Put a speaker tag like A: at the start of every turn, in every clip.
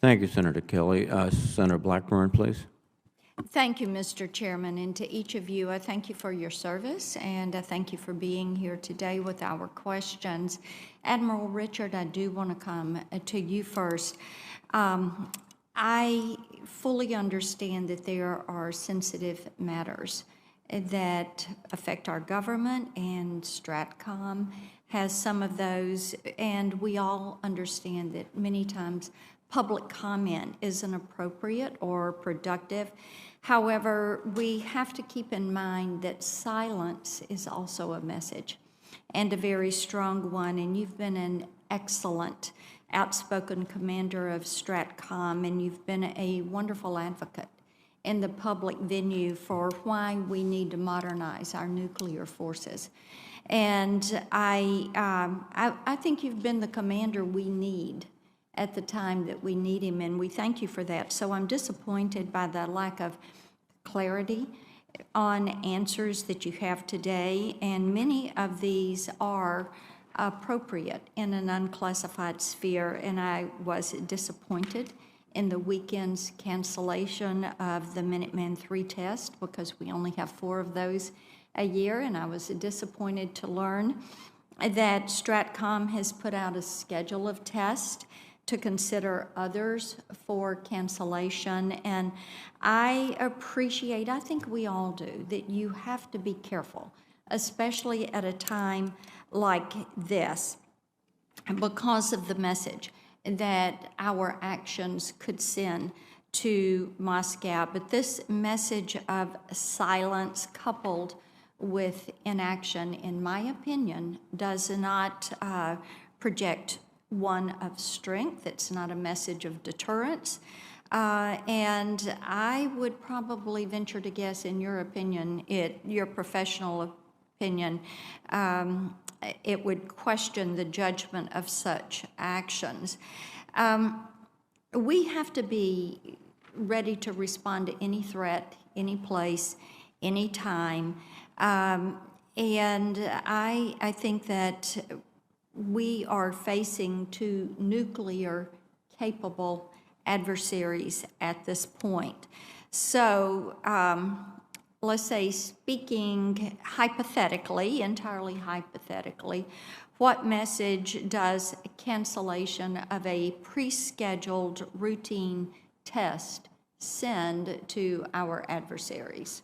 A: Thank you, Senator Kelly. Senator Blackburn, please.
B: Thank you, Mr. Chairman, and to each of you, I thank you for your service, and I thank you for being here today with our questions. Admiral Richard, I do want to come to you first. I fully understand that there are sensitive matters that affect our government, and STRATCOM has some of those, and we all understand that many times public comment isn't appropriate or productive. However, we have to keep in mind that silence is also a message, and a very strong one, and you've been an excellent outspoken commander of STRATCOM, and you've been a wonderful advocate in the public venue for why we need to modernize our nuclear forces. And I think you've been the commander we need at the time that we need him, and we thank you for that. So I'm disappointed by the lack of clarity on answers that you have today, and many of these are appropriate in an unclassified sphere, and I was disappointed in the weekend's cancellation of the Minuteman III test because we only have 4 of those a year, and I was disappointed to learn that STRATCOM has put out a schedule of tests to consider others for cancellation. And I appreciate, I think we all do, that you have to be careful, especially at a time like this, because of the message that our actions could send to Moscow. But this message of silence coupled with inaction, in my opinion, does not project one of strength. It's not a message of deterrence. And I would probably venture to guess, in your opinion, your professional opinion, it would question the judgment of such actions. We have to be ready to respond to any threat, any place, any time. And I think that we are facing 2 nuclear-capable adversaries at this point. So let's say, speaking hypothetically, entirely hypothetically, what message does cancellation of a pre-scheduled routine test send to our adversaries?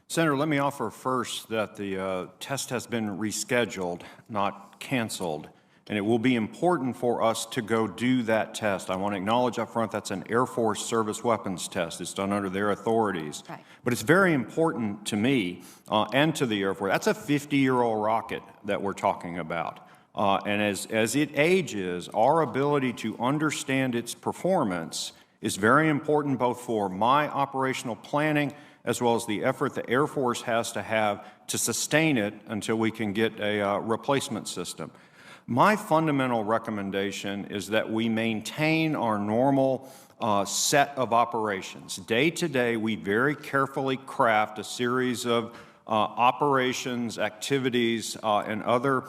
C: Senator, let me offer first that the test has been rescheduled, not canceled, and it will be important for us to go do that test. I want to acknowledge up front that's an Air Force service weapons test. It's done under their authorities.
B: Right.
C: But it's very important to me and to the Air Force. That's a 50-year-old rocket that we're talking about. And as it ages, our ability to understand its performance is very important both for my operational planning as well as the effort the Air Force has to have to sustain it until we can get a replacement system. My fundamental recommendation is that we maintain our normal set of operations. Day to day, we very carefully craft a series of operations, activities, and other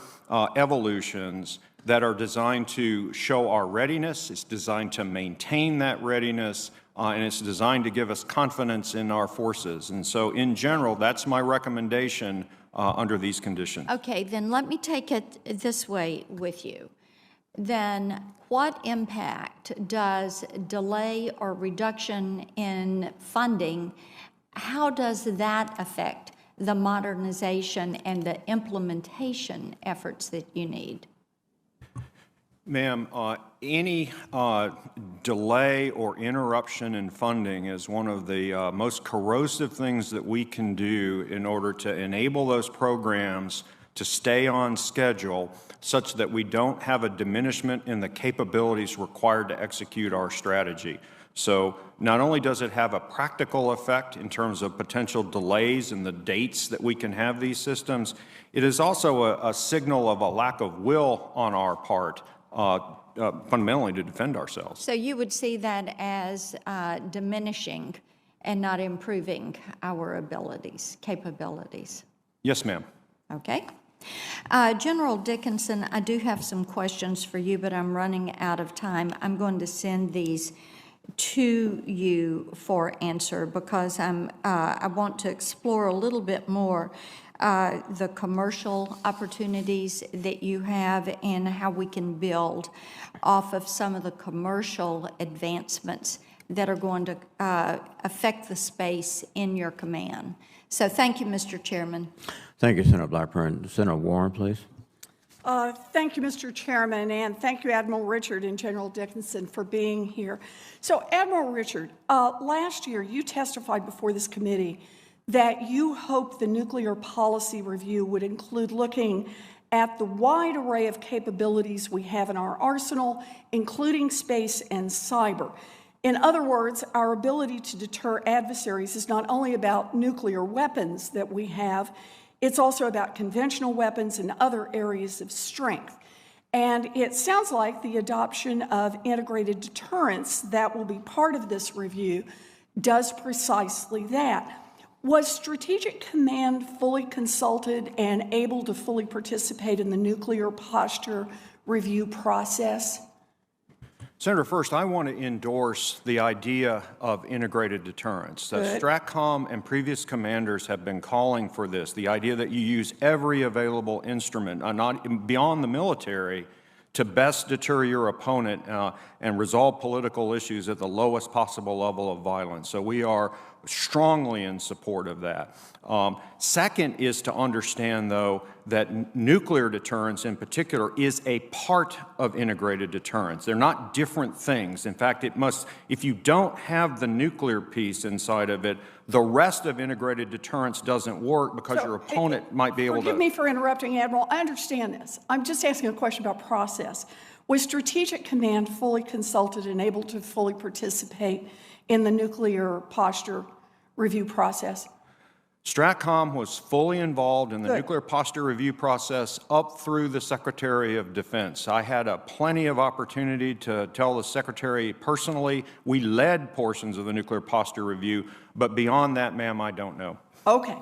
C: evolutions that are designed to show our readiness. It's designed to maintain that readiness, and it's designed to give us confidence in our forces. And so, in general, that's my recommendation under these conditions.
B: Okay, then let me take it this way with you. Then what impact does delay or reduction in funding, how does that affect the modernization and the implementation efforts that you need?
C: Ma'am, any delay or interruption in funding is one of the most corrosive things that we can do in order to enable those programs to stay on schedule such that we don't have a diminishment in the capabilities required to execute our strategy. So not only does it have a practical effect in terms of potential delays in the dates that we can have these systems, it is also a signal of a lack of will on our part fundamentally to defend ourselves.
B: So you would see that as diminishing and not improving our abilities, capabilities?
C: Yes, ma'am.
B: Okay. General Dickinson, I do have some questions for you, but I'm running out of time. I'm going to send these to you for answer because I want to explore a little bit more the commercial opportunities that you have and how we can build off of some of the commercial advancements that are going to affect the space in your command. So thank you, Mr. Chairman.
A: Thank you, Senator Blackburn. Senator Warren, please.
D: Thank you, Mr. Chairman, and thank you, Admiral Richard and General Dickinson, for being here. So, Admiral Richard, last year you testified before this committee that you hoped the nuclear policy review would include looking at the wide array of capabilities we have in our arsenal, including space and cyber. In other words, our ability to deter adversaries is not only about nuclear weapons that we have, it's also about conventional weapons and other areas of strength. And it sounds like the adoption of integrated deterrence that will be part of this review does precisely that. Was Strategic Command fully consulted and able to fully participate in the nuclear posture review process?
C: Senator, first, I want to endorse the idea of integrated deterrence. STRATCOM and previous commanders have been calling for this, the idea that you use every available instrument, not beyond the military, to best deter your opponent and resolve political issues at the lowest possible level of violence. So we are strongly in support of that. Second is to understand, though, that nuclear deterrence in particular is a part of integrated deterrence. They're not different things. In fact, it must, if you don't have the nuclear piece inside of it, the rest of integrated deterrence doesn't work because your opponent might be able to...
D: Forgive me for interrupting, Admiral. I understand this. I'm just asking a question about process. Was Strategic Command fully consulted and able to fully participate in the nuclear posture review process?
C: STRATCOM was fully involved in the nuclear posture review process up through the Secretary of Defense. I had plenty of opportunity to tell the Secretary personally. We led portions of the nuclear posture review, but beyond that, ma'am, I don't know.
D: Okay.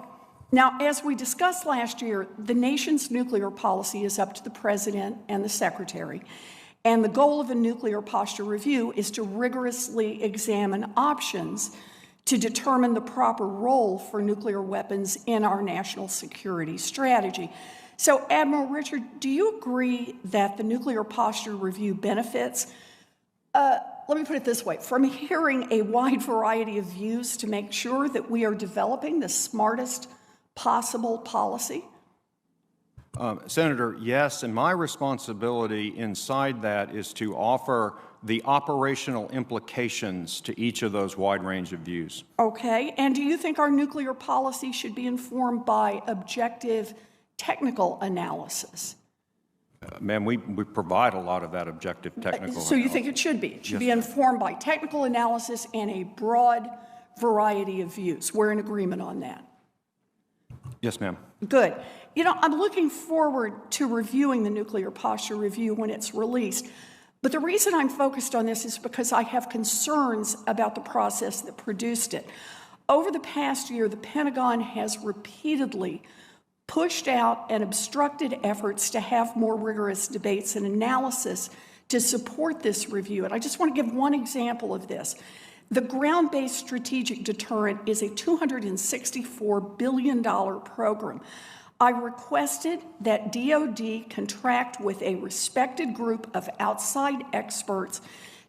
D: Now, as we discussed last year, the nation's nuclear policy is up to the President and the Secretary. And the goal of a nuclear posture review is to rigorously examine options to determine the proper role for nuclear weapons in our national security strategy. So, Admiral Richard, do you agree that the nuclear posture review benefits, let me put it this way, from hearing a wide variety of views to make sure that we are developing the smartest possible policy?
C: Senator, yes, and my responsibility inside that is to offer the operational implications to each of those wide range of views.
D: Okay, and do you think our nuclear policy should be informed by objective technical analysis?
C: Ma'am, we provide a lot of that objective technical analysis.
D: So you think it should be? It should be informed by technical analysis and a broad variety of views. We're in agreement on that.
C: Yes, ma'am.
D: Good. You know, I'm looking forward to reviewing the nuclear posture review when it's released. But the reason I'm focused on this is because I have concerns about the process that produced it. Over the past year, the Pentagon has repeatedly pushed out and obstructed efforts to have more rigorous debates and analysis to support this review. And I just want to give one example of this. The ground-based strategic deterrent is a $264 billion program. I requested that DoD contract with a respected group of outside experts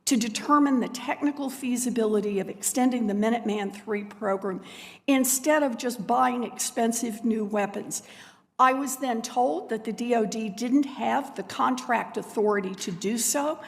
D: to determine the technical feasibility of extending the Minuteman III program instead of just buying expensive new weapons. I was then told that the DoD didn't have the contract authority to do so,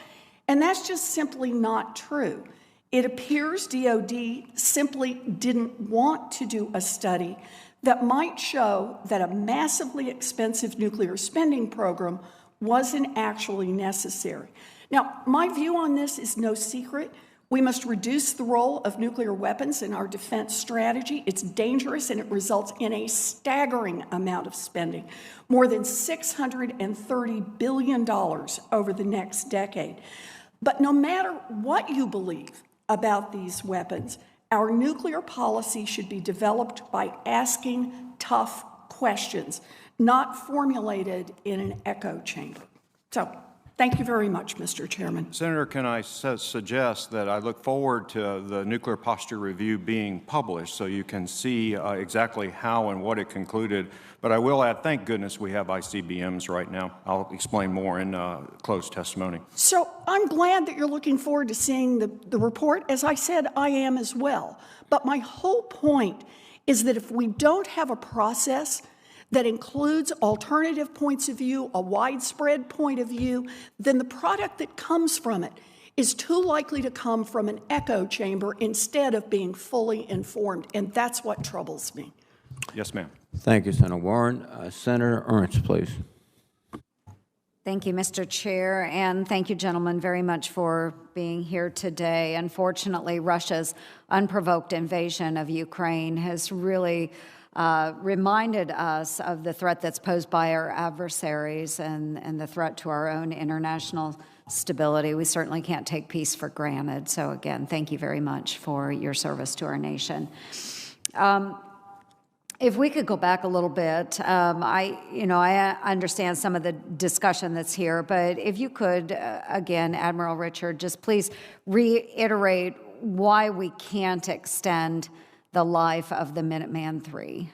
D: and that's just simply not true. It appears DoD simply didn't want to do a study that might show that a massively expensive nuclear spending program wasn't actually necessary. Now, my view on this is no secret. We must reduce the role of nuclear weapons in our defense strategy. It's dangerous and it results in a staggering amount of spending, more than $630 billion over the next decade. But no matter what you believe about these weapons, our nuclear policy should be developed by asking tough questions, not formulated in an echo chamber. So thank you very much, Mr. Chairman.
C: Senator, can I suggest that I look forward to the nuclear posture review being published so you can see exactly how and what it concluded. But I will add, thank goodness we have ICBMs right now. I'll explain more in closed testimony.
D: So I'm glad that you're looking forward to seeing the report. As I said, I am as well. But my whole point is that if we don't have a process that includes alternative points of view, a widespread point of view, then the product that comes from it is too likely to come from an echo chamber instead of being fully informed. And that's what troubles me.
C: Yes, ma'am.
A: Thank you, Senator Warren. Senator Ernst, please.
E: Thank you, Mr. Chair, and thank you, gentlemen, very much for being here today. Unfortunately, Russia's unprovoked invasion of Ukraine has really reminded us of the threat that's posed by our adversaries and the threat to our own international stability. We certainly can't take peace for granted. So again, thank you very much for your service to our nation. If we could go back a little bit, I understand some of the discussion that's here, but if you could, again, Admiral Richard, just please reiterate why we can't extend the life of the Minuteman III.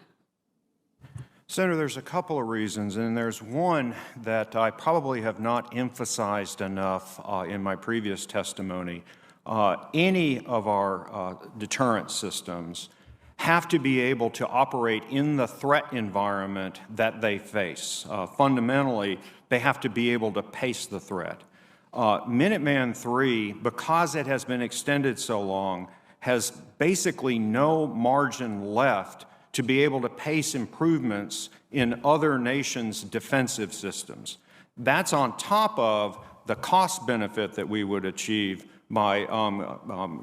C: Senator, there's a couple of reasons, and there's one that I probably have not emphasized enough in my previous testimony. Any of our deterrent systems have to be able to operate in the threat environment that they face. Fundamentally, they have to be able to pace the threat. Minuteman III, because it has been extended so long, has basically no margin left to be able to pace improvements in other nations' defensive systems. That's on top of the cost benefit that we would achieve by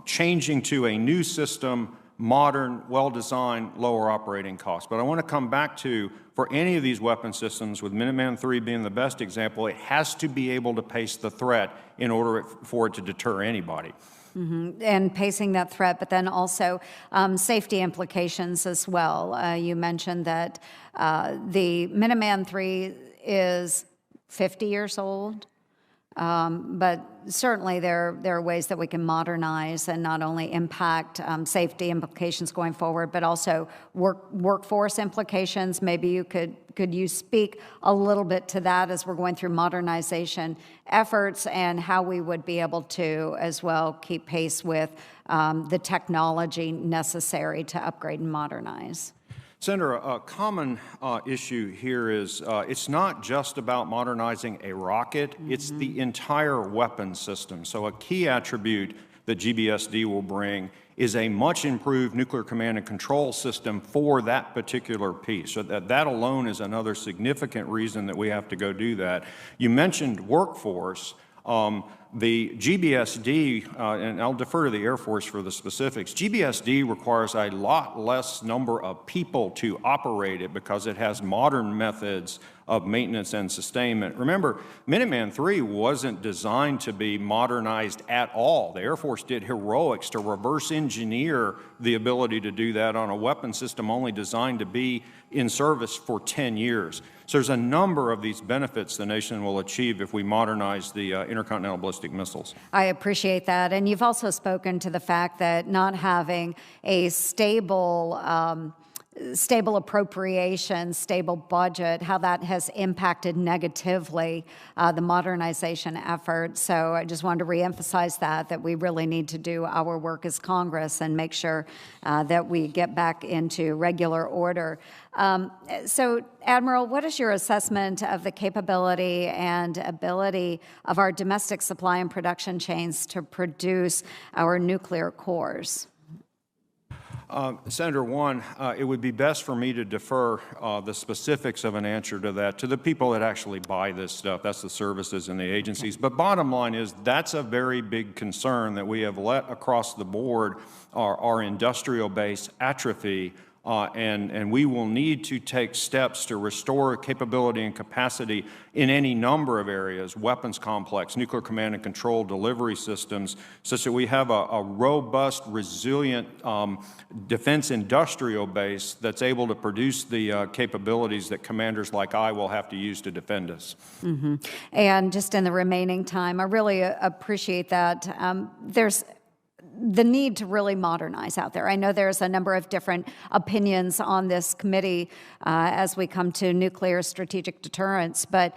C: changing to a new system, modern, well-designed, lower operating costs. But I want to come back to, for any of these weapon systems, with Minuteman III being the best example, it has to be able to pace the threat in order for it to deter anybody.
E: Mm-hmm. And pacing that threat, but then also safety implications as well. You mentioned that the Minuteman III is 50 years old. But certainly there are ways that we can modernize and not only impact safety implications going forward, but also workforce implications. Maybe could you speak a little bit to that as we're going through modernization efforts and how we would be able to as well keep pace with the technology necessary to upgrade and modernize?
C: Senator, a common issue here is it's not just about modernizing a rocket, it's the entire weapon system. So a key attribute that GBSD will bring is a much improved nuclear command and control system for that particular piece. So that alone is another significant reason that we have to go do that. You mentioned workforce. The GBSD, and I'll defer to the Air Force for the specifics, GBSD requires a lot less number of people to operate it because it has modern methods of maintenance and sustainment. Remember, Minuteman III wasn't designed to be modernized at all. The Air Force did heroics to reverse engineer the ability to do that on a weapon system only designed to be in service for 10 years. So there's a number of these benefits the nation will achieve if we modernize the intercontinental ballistic missiles.
E: I appreciate that. And you've also spoken to the fact that not having a stable appropriation, stable budget, how that has impacted negatively the modernization effort. So I just wanted to reemphasize that we really need to do our work as Congress and make sure that we get back into regular order. So, Admiral, what is your assessment of the capability and ability of our domestic supply and production chains to produce our nuclear cores?
C: Senator, one, it would be best for me to defer the specifics of an answer to that to the people that actually buy this stuff. That's the services and the agencies. But bottom line is that's a very big concern that we have let across the board our industrial base atrophy and we will need to take steps to restore capability and capacity in any number of areas, weapons complex, nuclear command and control, delivery systems, such that we have a robust, resilient defense industrial base that's able to produce the capabilities that commanders like I will have to use to defend us.
E: Mm-hmm. And just in the remaining time, I really appreciate that. There's the need to really modernize out there. I know there's a number of different opinions on this committee as we come to nuclear strategic deterrence, but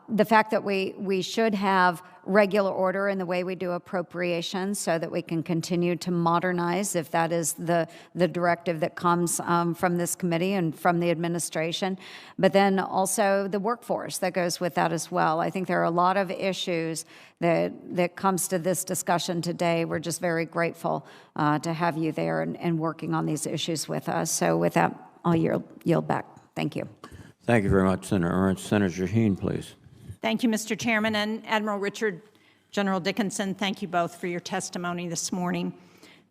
E: the fact that we should have regular order in the way we do appropriations so that we can continue to modernize if that is the directive that comes from this committee and from the administration, but then also the workforce that goes with that as well. I think there are a lot of issues that comes to this discussion today. We're just very grateful to have you there and working on these issues with us. So with that, I'll yield back. Thank you.
A: Thank you very much, Senator Ernst. Senator Shaheen, please.
F: Thank you, Mr. Chairman, and Admiral Richard, General Dickinson, thank you both for your testimony this morning.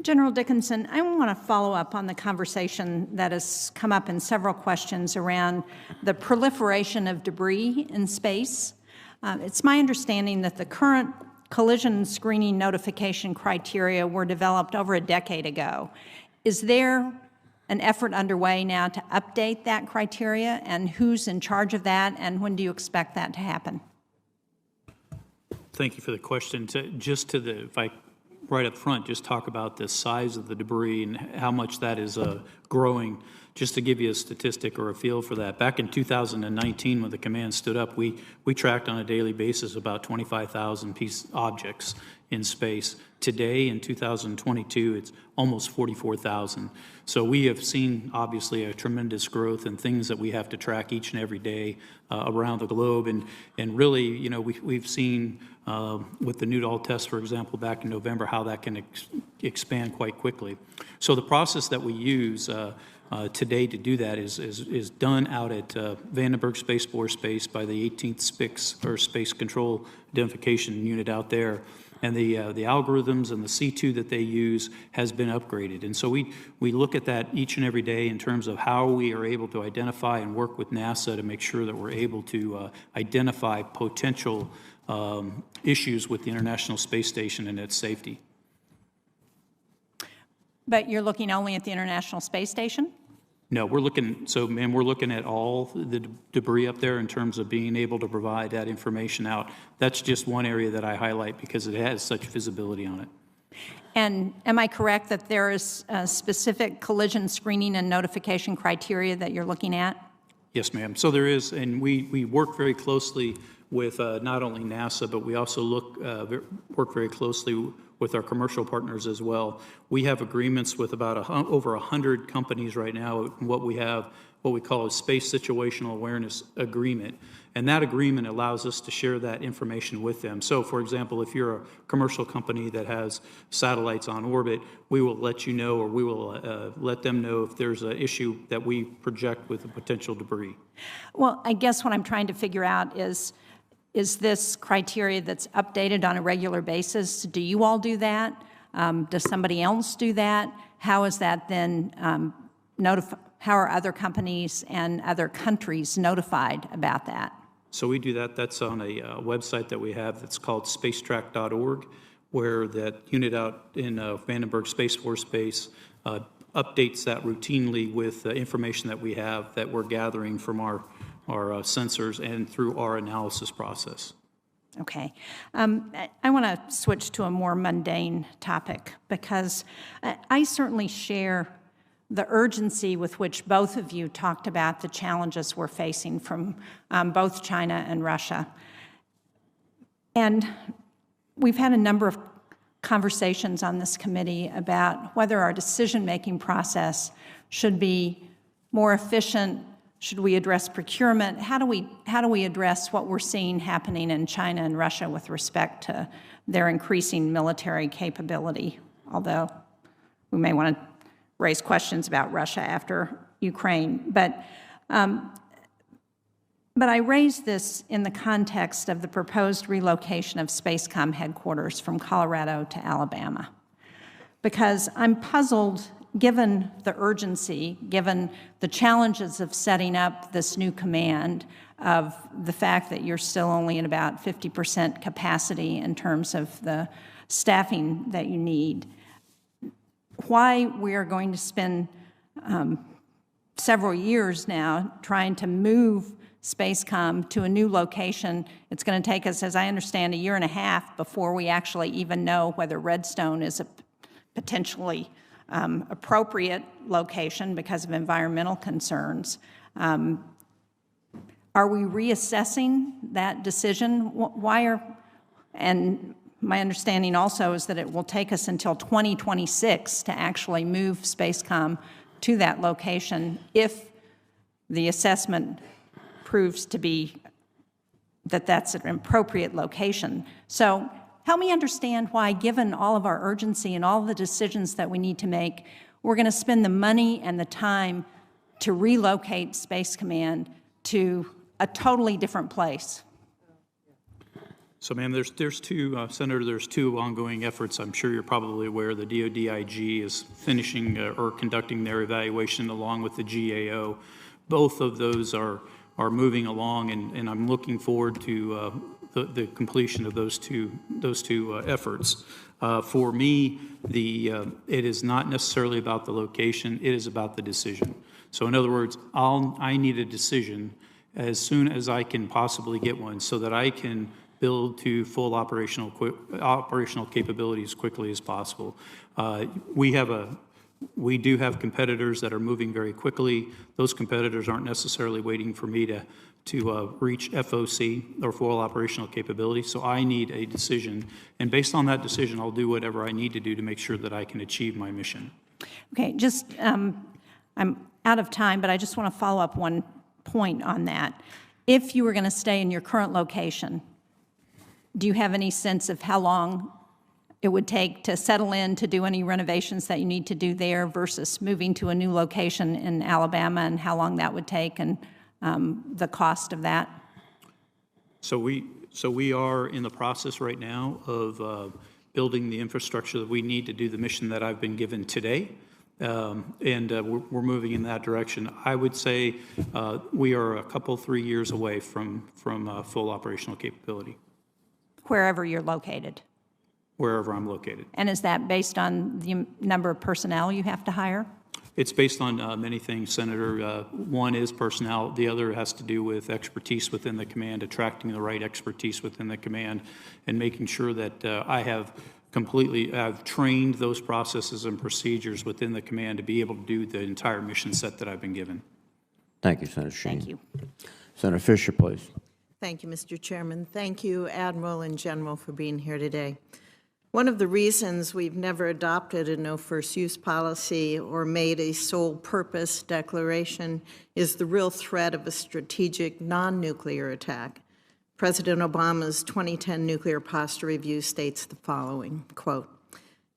F: General Dickinson, I want to follow up on the conversation that has come up in several questions around the proliferation of debris in space. It's my understanding that the current collision screening notification criteria were developed over a decade ago. Is there an effort underway now to update that criteria, and who's in charge of that, and when do you expect that to happen?
G: Thank you for the question. If I right up front, just talk about the size of the debris and how much that is growing. Just to give you a statistic or a feel for that, back in 2019 when the command stood up, we tracked on a daily basis about 25,000 objects in space. Today, in 2022, it's almost 44,000. So we have seen, obviously, a tremendous growth in things that we have to track each and every day around the globe. And really, you know, we've seen with the Newt-All test, for example, back in November, how that can expand quite quickly. So the process that we use today to do that is done out at Vandenberg Space Force Base by the 18th SPIX, or Space Control Identification Unit out there. And the algorithms and the C2 that they use has been upgraded. And so we look at that each and every day in terms of how we are able to identify and work with NASA to make sure that we're able to identify potential issues with the International Space Station and its safety.
F: But you're looking only at the International Space Station?
G: No, we're looking at all the debris up there in terms of being able to provide that information out. That's just one area that I highlight because it has such visibility on it.
F: And am I correct that there is a specific collision screening and notification criteria that you're looking at?
G: Yes, ma'am. So there is, and we work very closely with not only NASA, but we also work very closely with our commercial partners as well. We have agreements with about over 100 companies right now. What we call a Space Situational Awareness Agreement. And that agreement allows us to share that information with them. So, for example, if you're a commercial company that has satellites on orbit, we will let you know, or we will let them know if there's an issue that we project with the potential debris.
F: Well, I guess what I'm trying to figure out is this criteria that's updated on a regular basis? Do you all do that? Does somebody else do that? How is that then how are other companies and other countries notified about that?
G: So we do that. That's on a website that we have that's called spacetrack.org, where that unit out in Vandenberg Space Force Base updates that routinely with information that we have that we're gathering from our sensors and through our analysis process.
F: Okay. I want to switch to a more mundane topic because I certainly share the urgency with which both of you talked about the challenges we're facing from both China and Russia. And we've had a number of conversations on this committee about whether our decision-making process should be more efficient. Should we address procurement? How do we address what we're seeing happening in China and Russia with respect to their increasing military capability? Although we may want to raise questions about Russia after Ukraine. But I raise this in the context of the proposed relocation of Spacecom headquarters from Colorado to Alabama, because I'm puzzled given the urgency, given the challenges of setting up this new command, of the fact that you're still only at about 50% capacity in terms of the staffing that you need, why we are going to spend several years now trying to move SpaceCom to a new location. It's going to take us, as I understand, 1.5 years before we actually even know whether Redstone is a potentially appropriate location because of environmental concerns. Are we reassessing that decision? And my understanding also is that it will take us until 2026 to actually move SpaceCom to that location if the assessment proves to be that that's an appropriate location. So help me understand why, given all of our urgency and all the decisions that we need to make, we're going to spend the money and the time to relocate Space Command to a totally different place.
G: So, ma'am, there's two, Senator, there's two ongoing efforts. I'm sure you're probably aware the DODIG is finishing or conducting their evaluation along with the GAO. Both of those are moving along, and I'm looking forward to the completion of those two efforts. For me, it is not necessarily about the location, it is about the decision. So in other words, I need a decision as soon as I can possibly get one so that I can build to full operational capability as quickly as possible. We do have competitors that are moving very quickly. Those competitors aren't necessarily waiting for me to reach FOC, or full operational capability, so I need a decision. And based on that decision, I'll do whatever I need to do to make sure that I can achieve my mission.
F: Okay, just, I'm out of time, but I just want to follow up one point on that. If you were going to stay in your current location, do you have any sense of how long it would take to settle in, to do any renovations that you need to do there versus moving to a new location in Alabama, and how long that would take and the cost of that?
G: So we are in the process right now of building the infrastructure that we need to do the mission that I've been given today. We're moving in that direction. I would say we are a couple, 3 years away from full operational capability.
F: Wherever you're located?
G: Wherever I'm located.
F: And is that based on the number of personnel you have to hire?
G: It's based on many things, Senator. One is personnel. The other has to do with expertise within the command, attracting the right expertise within the command, and making sure that I've trained those processes and procedures within the command to be able to do the entire mission set that I've been given.
A: Thank you, Senator Sheen.
F: Thank you.
A: Senator Fisher, please.
H: Thank you, Mr. Chairman. Thank you, Admiral and General, for being here today. One of the reasons we've never adopted a no first use policy or made a sole purpose declaration is the real threat of a strategic non-nuclear attack. President Obama's 2010 nuclear posture review states the following, quote,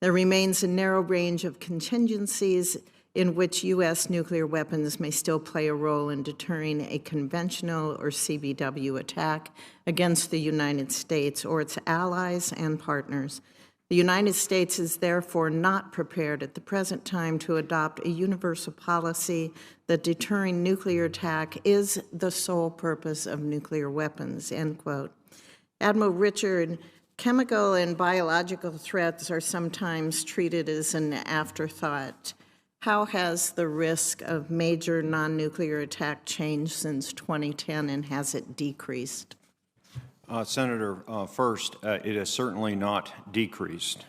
H: "There remains a narrow range of contingencies in which U.S. nuclear weapons may still play a role in deterring a conventional or CBW attack against the United States or its allies and partners. The United States is therefore not prepared at the present time to adopt a universal policy that deterring nuclear attack is the sole purpose of nuclear weapons," end quote. Admiral Richard, chemical and biological threats are sometimes treated as an afterthought. How has the risk of major non-nuclear attack changed since 2010, and has it decreased?
C: Senator, first, it has certainly not decreased.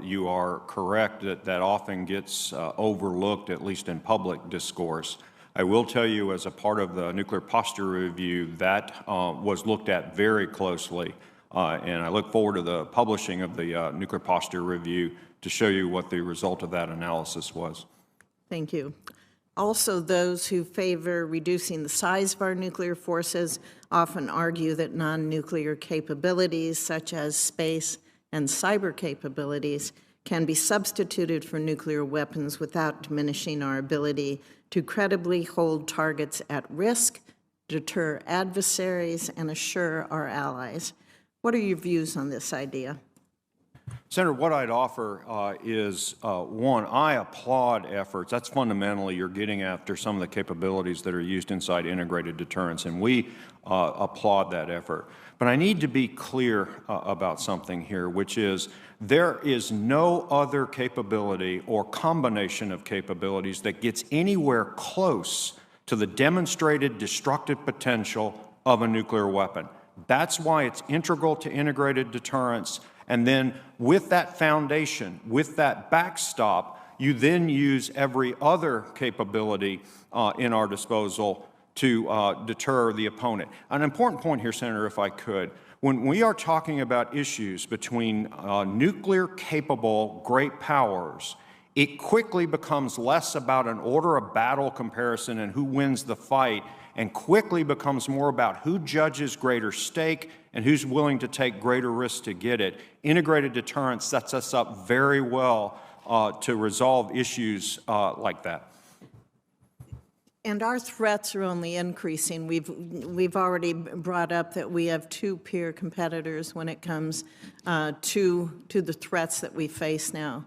C: You are correct that often gets overlooked, at least in public discourse. I will tell you, as a part of the nuclear posture review, that was looked at very closely, and I look forward to the publishing of the nuclear posture review to show you what the result of that analysis was.
H: Thank you. Also, those who favor reducing the size of our nuclear forces often argue that non-nuclear capabilities, such as space and cyber capabilities, can be substituted for nuclear weapons without diminishing our ability to credibly hold targets at risk, deter adversaries, and assure our allies. What are your views on this idea?
C: Senator, what I'd offer is, one, I applaud efforts. That's fundamentally you're getting after some of the capabilities that are used inside integrated deterrence, and we applaud that effort. But I need to be clear about something here, which is there is no other capability or combination of capabilities that gets anywhere close to the demonstrated destructive potential of a nuclear weapon. That's why it's integral to integrated deterrence. And then with that foundation, with that backstop, you then use every other capability in our disposal to deter the opponent. An important point here, Senator, if I could. When we are talking about issues between nuclear-capable great powers, it quickly becomes less about an order of battle comparison and who wins the fight, and quickly becomes more about who judges greater stake and who's willing to take greater risks to get it. Integrated deterrence sets us up very well to resolve issues like that.
H: And our threats are only increasing. We've already brought up that we have two peer competitors when it comes to the threats that we face now.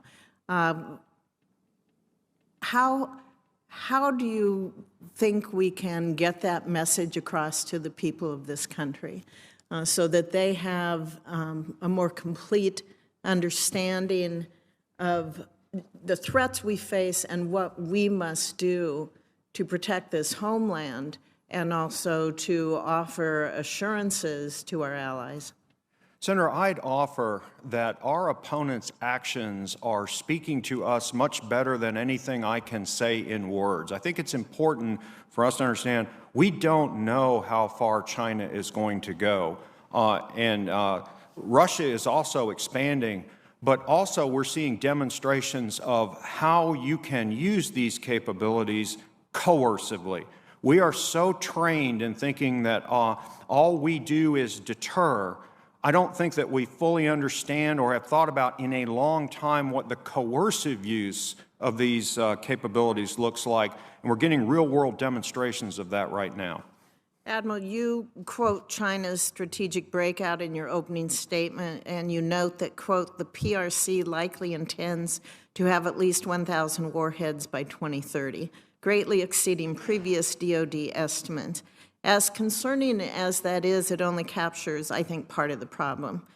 H: How do you think we can get that message across to the people of this country so that they have a more complete understanding of the threats we face and what we must do to protect this homeland and also to offer assurances to our allies?
C: Senator, I'd offer that our opponents' actions are speaking to us much better than anything I can say in words. I think it's important for us to understand we don't know how far China is going to go. Russia is also expanding, but also we're seeing demonstrations of how you can use these capabilities coercively. We are so trained in thinking that all we do is deter. I don't think that we fully understand or have thought about in a long time what the coercive use of these capabilities looks like, and we're getting real-world demonstrations of that right now.
H: Admiral, you quote China's strategic breakout in your opening statement, and you note that, quote, the PRC likely intends to have at least 1,000 warheads by 2030, greatly exceeding previous DoD estimates. As concerning as that is, it only captures, I think, part of the problem.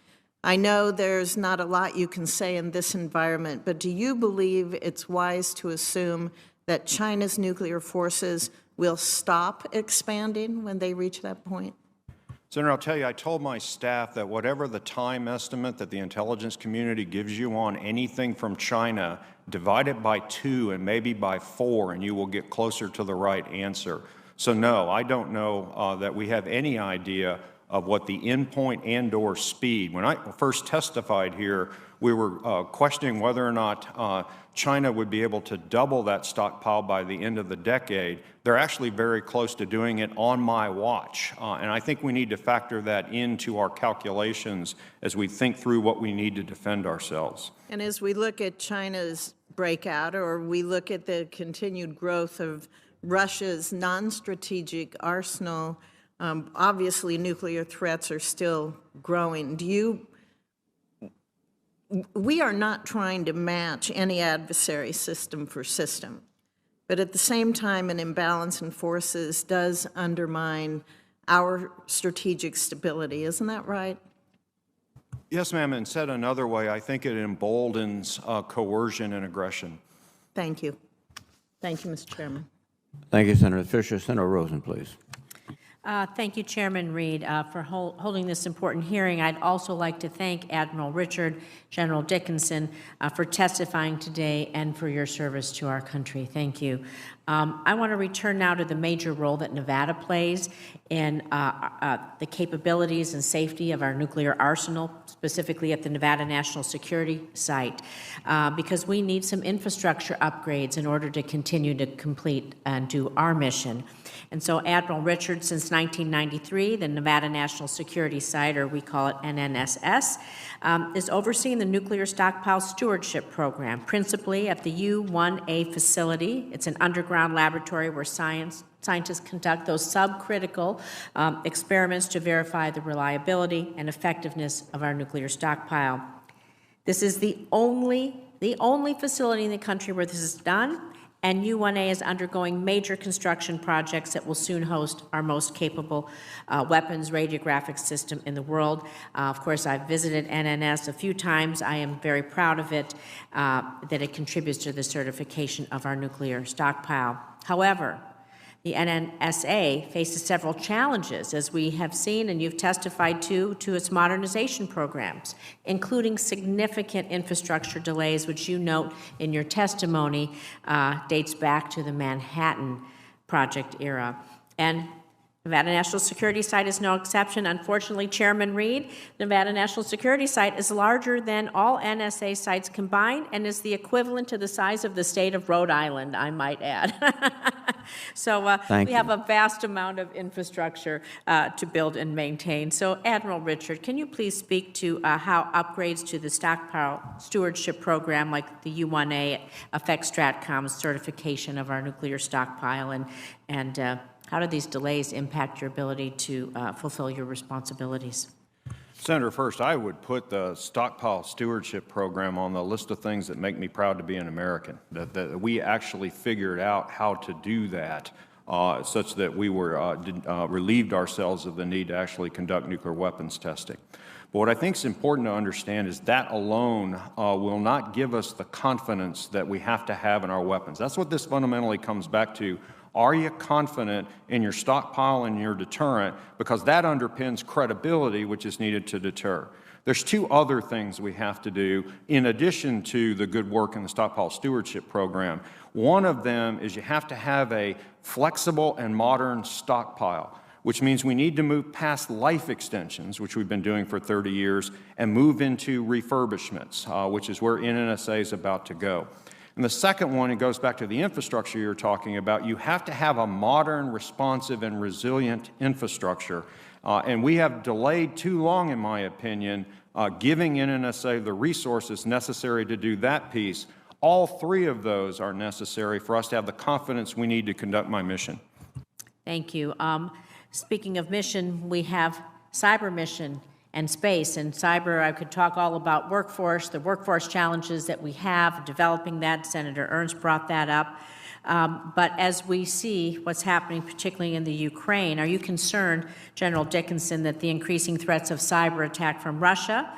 H: I know there's not a lot you can say in this environment, but do you believe it's wise to assume that China's nuclear forces will stop expanding when they reach that point?
C: Senator, I'll tell you, I told my staff that whatever the time estimate that the intelligence community gives you on anything from China, divide it by 2 and maybe by 4, and you will get closer to the right answer. So no, I don't know that we have any idea of what the endpoint and/or speed. When I first testified here, we were questioning whether or not China would be able to double that stockpile by the end of the decade. They're actually very close to doing it on my watch. And I think we need to factor that into our calculations as we think through what we need to defend ourselves.
H: And as we look at China's breakout, or we look at the continued growth of Russia's non-strategic arsenal, obviously nuclear threats are still growing. We are not trying to match any adversary system for system, but at the same time an imbalance in forces does undermine our strategic stability. Isn't that right?
C: Yes, ma'am, and said another way, I think it emboldens coercion and aggression.
H: Thank you. Thank you, Mr. Chairman.
A: Thank you, Senator Fisher. Senator Rosen, please.
I: Thank you, Chairman Reed, for holding this important hearing. I'd also like to thank Admiral Richard, General Dickinson, for testifying today and for your service to our country. Thank you. I want to return now to the major role that Nevada plays in the capabilities and safety of our nuclear arsenal, specifically at the Nevada National Security Site, because we need some infrastructure upgrades in order to continue to complete and do our mission. And so Admiral Richard, since 1993, the Nevada National Security Site, or we call it NNSS, is overseeing the Nuclear Stockpile Stewardship Program, principally at the U-1A facility. It's an underground laboratory where scientists conduct those subcritical experiments to verify the reliability and effectiveness of our nuclear stockpile. This is the only facility in the country where this is done, and U1A is undergoing major construction projects that will soon host our most capable weapons radiographic system in the world. Of course, I've visited NNS a few times. I am very proud of it, that it contributes to the certification of our nuclear stockpile. However, the NNSA faces several challenges, as we have seen and you've testified to its modernization programs, including significant infrastructure delays, which you note in your testimony dates back to the Manhattan Project era. And Nevada National Security Site is no exception. Unfortunately, Chairman Reed, Nevada National Security Site is larger than all NSA sites combined and is the equivalent to the size of the state of Rhode Island, I might add. So we have a vast amount of infrastructure to build and maintain. So Admiral Richard, can you please speak to how upgrades to the stockpile stewardship program like the U1A affect STRATCOM's certification of our nuclear stockpile, and how do these delays impact your ability to fulfill your responsibilities?
C: Senator, first, I would put the stockpile stewardship program on the list of things that make me proud to be an American, that we actually figured out how to do that such that we were relieved ourselves of the need to actually conduct nuclear weapons testing. But what I think is important to understand is that alone will not give us the confidence that we have to have in our weapons. That's what this fundamentally comes back to. Are you confident in your stockpile and your deterrent? Because that underpins credibility, which is needed to deter. There's two other things we have to do in addition to the good work in the stockpile stewardship program. One of them is you have to have a flexible and modern stockpile, which means we need to move past life extensions, which we've been doing for 30 years, and move into refurbishments, which is where NNSA is about to go. And the second one, it goes back to the infrastructure you're talking about. You have to have a modern, responsive, and resilient infrastructure. And we have delayed too long, in my opinion, giving NNSA the resources necessary to do that piece. All three of those are necessary for us to have the confidence we need to conduct my mission.
I: Thank you. Speaking of mission, we have cyber mission and space. And cyber, I could talk all about workforce, the workforce challenges that we have, developing that. Senator Ernst brought that up. But as we see what's happening, particularly in the Ukraine, are you concerned, General Dickinson, that the increasing threats of cyber attack from Russia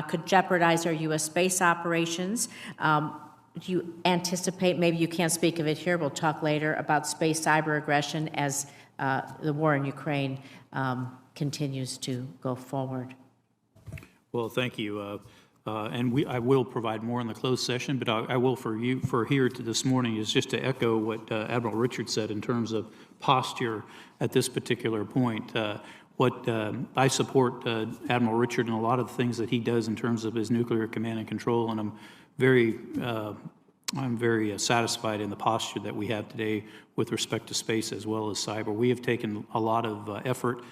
I: could jeopardize our U.S. space operations? Do you anticipate, maybe you can't speak of it here, we'll talk later, about space cyber aggression as the war in Ukraine continues to go forward?
G: Well, thank you. And I will provide more in the closed session, but I will for here to this morning is just to echo what Admiral Richard said in terms of posture at this particular point. I support Admiral Richard in a lot of the things that he does in terms of his nuclear command and control, and I'm very satisfied in the posture that we have today with respect to space as well as cyber. We have taken a lot of effort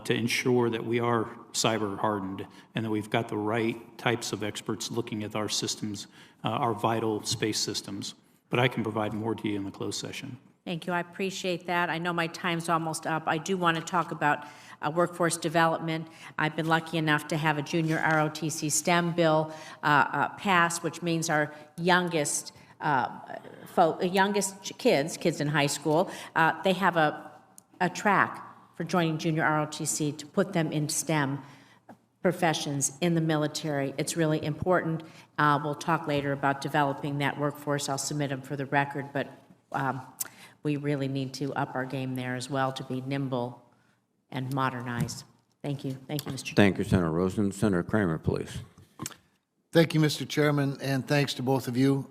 G: to ensure that we are cyber hardened and that we've got the right types of experts looking at our systems, our vital space systems. But I can provide more to you in the closed session.
I: Thank you. I appreciate that. I know my time's almost up. I do want to talk about workforce development. I've been lucky enough to have a junior ROTC STEM bill pass, which means our youngest kids in high school, they have a track for joining junior ROTC to put them in STEM professions in the military. It's really important. We'll talk later about developing that workforce. I'll submit them for the record, but we really need to up our game there as well to be nimble and modernize. Thank you. Thank you, Mr. Chairman.
A: Thank you, Senator Rosen. Senator Kramer, please.
J: Thank you, Mr. Chairman, and thanks to both of you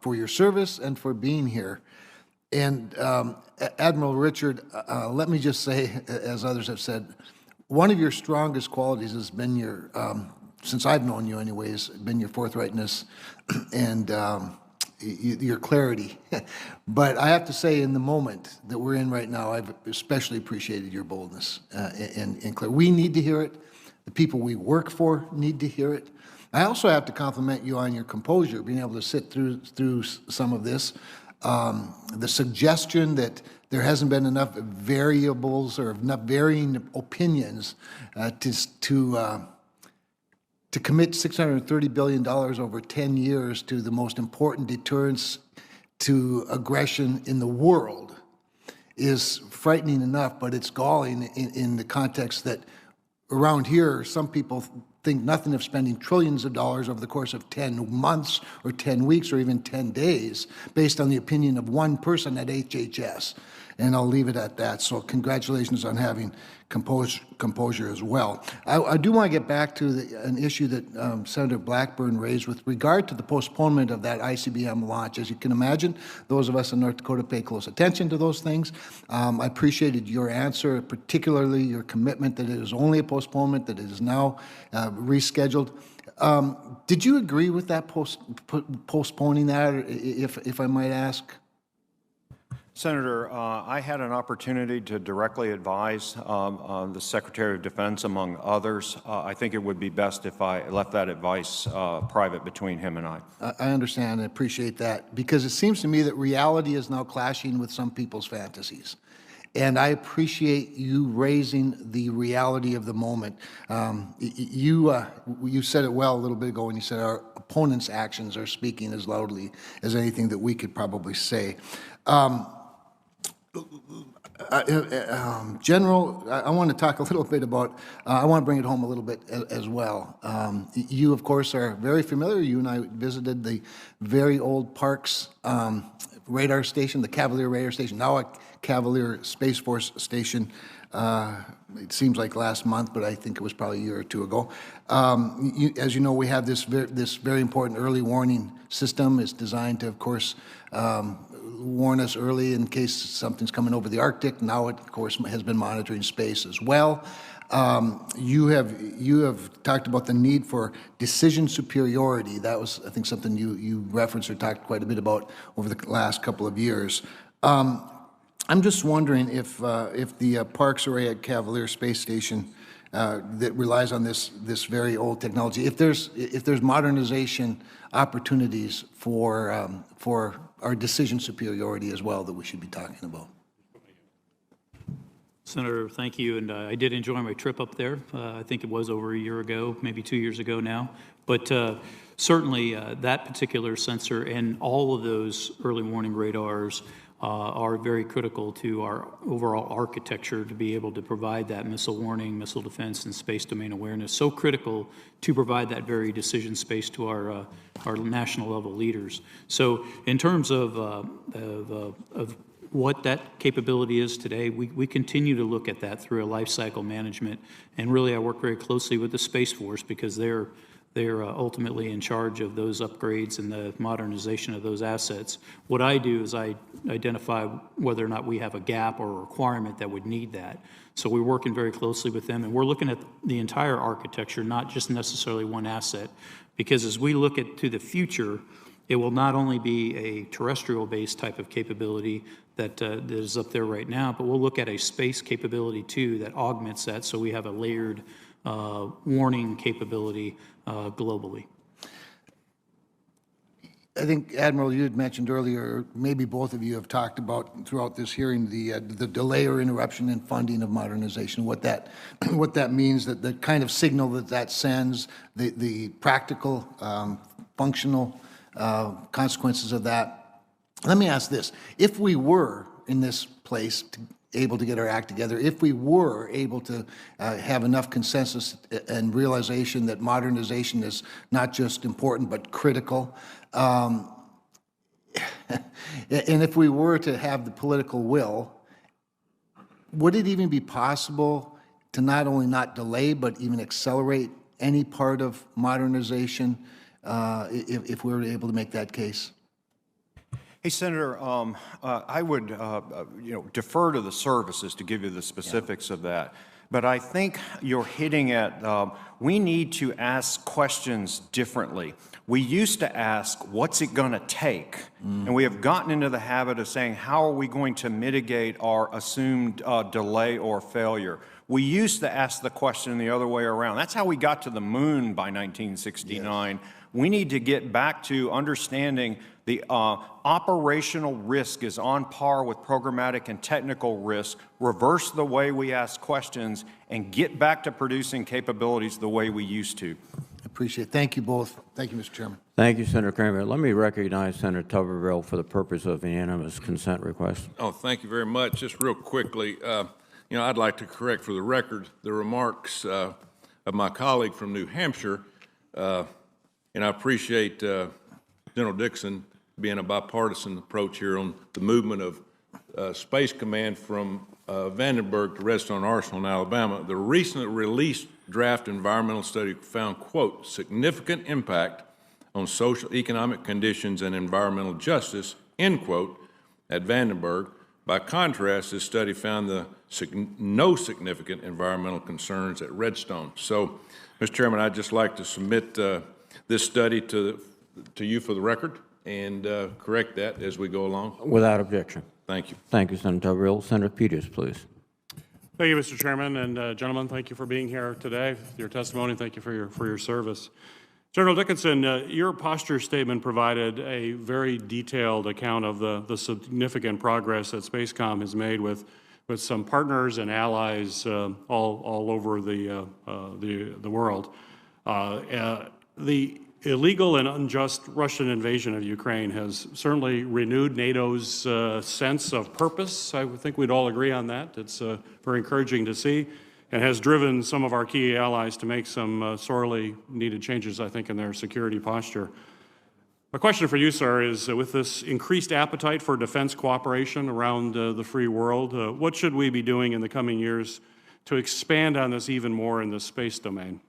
J: for your service and for being here. And Admiral Richard, let me just say, as others have said, one of your strongest qualities has been your, since I've known you anyways, been your forthrightness and your clarity. But I have to say, in the moment that we're in right now, I've especially appreciated your boldness and clarity. We need to hear it. The people we work for need to hear it. I also have to compliment you on your composure, being able to sit through some of this. The suggestion that there hasn't been enough variables or enough varying opinions to to commit $630 billion over 10 years to the most important deterrence to aggression in the world is frightening enough, but it's galling in the context that around here, some people think nothing of spending trillions of dollars over the course of 10 months or 10 weeks or even 10 days based on the opinion of one person at HHS. And I'll leave it at that. So congratulations on having composure as well. I do want to get back to an issue that Senator Blackburn raised with regard to the postponement of that ICBM launch. As you can imagine, those of us in North Dakota pay close attention to those things. I appreciated your answer, particularly your commitment that it is only a postponement, that it is now rescheduled. Did you agree with that postponing that, if I might ask?
C: Senator, I had an opportunity to directly advise the Secretary of Defense, among others. I think it would be best if I left that advice private between him and I.
J: I understand and appreciate that, because it seems to me that reality is now clashing with some people's fantasies. And I appreciate you raising the reality of the moment. You said it well a little bit ago when you said our opponents' actions are speaking as loudly as anything that we could probably say. General, I want to talk a little bit about, I want to bring it home a little bit as well. You, of course, are very familiar. You and I visited the very old Parks radar station, the Cavalier radar station, now a Cavalier Space Force station. It seems like last month, but I think it was probably a year or two ago. As you know, we have this very important early warning system. It's designed to, of course, warn us early in case something's coming over the Arctic. Now it, of course, has been monitoring space as well. You have talked about the need for decision superiority. That was, I think, something you referenced or talked quite a bit about over the last couple of years. I'm just wondering if the Parks Array at Cavalier Space Station that relies on this very old technology, if there's modernization opportunities for our decision superiority as well that we should be talking about.
G: Senator, thank you, and I did enjoy my trip up there. I think it was over a year ago, maybe 2 years ago now. But certainly that particular sensor and all of those early warning radars are very critical to our overall architecture to be able to provide that missile warning, missile defense, and space domain awareness. So critical to provide that very decision space to our national level leaders. So in terms of what that capability is today, we continue to look at that through a life cycle management. And really, I work very closely with the Space Force because they're ultimately in charge of those upgrades and the modernization of those assets. What I do is I identify whether or not we have a gap or a requirement that would need that. So we're working very closely with them, and we're looking at the entire architecture, not just necessarily one asset, because as we look to the future, it will not only be a terrestrial-based type of capability that is up there right now, but we'll look at a space capability too that augments that, so we have a layered warning capability globally.
J: I think, Admiral, you had mentioned earlier, maybe both of you have talked about throughout this hearing the delay or interruption in funding of modernization, what that means, that the kind of signal that sends, the practical, functional consequences of that. Let me ask this: if we were in this place able to get our act together, if we were able to have enough consensus and realization that modernization is not just important but critical, and if we were to have the political will, would it even be possible to not only not delay but even accelerate any part of modernization if we were able to make that case?
C: Hey, Senator, I would defer to the services to give you the specifics of that. But I think you're hitting at, we need to ask questions differently. We used to ask, what's it going to take? And we have gotten into the habit of saying, how are we going to mitigate our assumed delay or failure? We used to ask the question the other way around. That's how we got to the moon by 1969. Yes. We need to get back to understanding the operational risk is on par with programmatic and technical risk, reverse the way we ask questions, and get back to producing capabilities the way we used to.
J: Appreciate it. Thank you both. Thank you, Mr. Chairman.
A: Thank you, Senator Kramer. Let me recognize Senator Tuberville for the purpose of the unanimous consent request.
K: Oh, thank you very much. Just real quickly, I'd like to correct for the record the remarks of my colleague from New Hampshire, and I appreciate General Dickinson being a bipartisan approach here on the movement of Space Command from Vandenberg to Redstone Arsenal in Alabama. The recently released draft environmental study found, quote, significant impact on social economic conditions and environmental justice, end quote, at Vandenberg. By contrast, this study found no significant environmental concerns at Redstone. So, Mr. Chairman, I'd just like to submit this study to you for the record and correct that as we go along.
A: Without objection.
K: Thank you.
A: Thank you, Senator Tuberville. Senator Peters, please.
L: Thank you, Mr. Chairman, and gentlemen, thank you for being here today. Your testimony, thank you for your service. General Dickinson, your posture statement provided a very detailed account of the significant progress that Spacecom has made with some partners and allies all over the world. The illegal and unjust Russian invasion of Ukraine has certainly renewed NATO's sense of purpose. I think we'd all agree on that. It's very encouraging to see, and has driven some of our key allies to make some sorely needed changes, I think, in their security posture. My question for you, sir, is with this increased appetite for defense cooperation around the free world, what should we be doing in the coming years to expand on this even more in the space domain?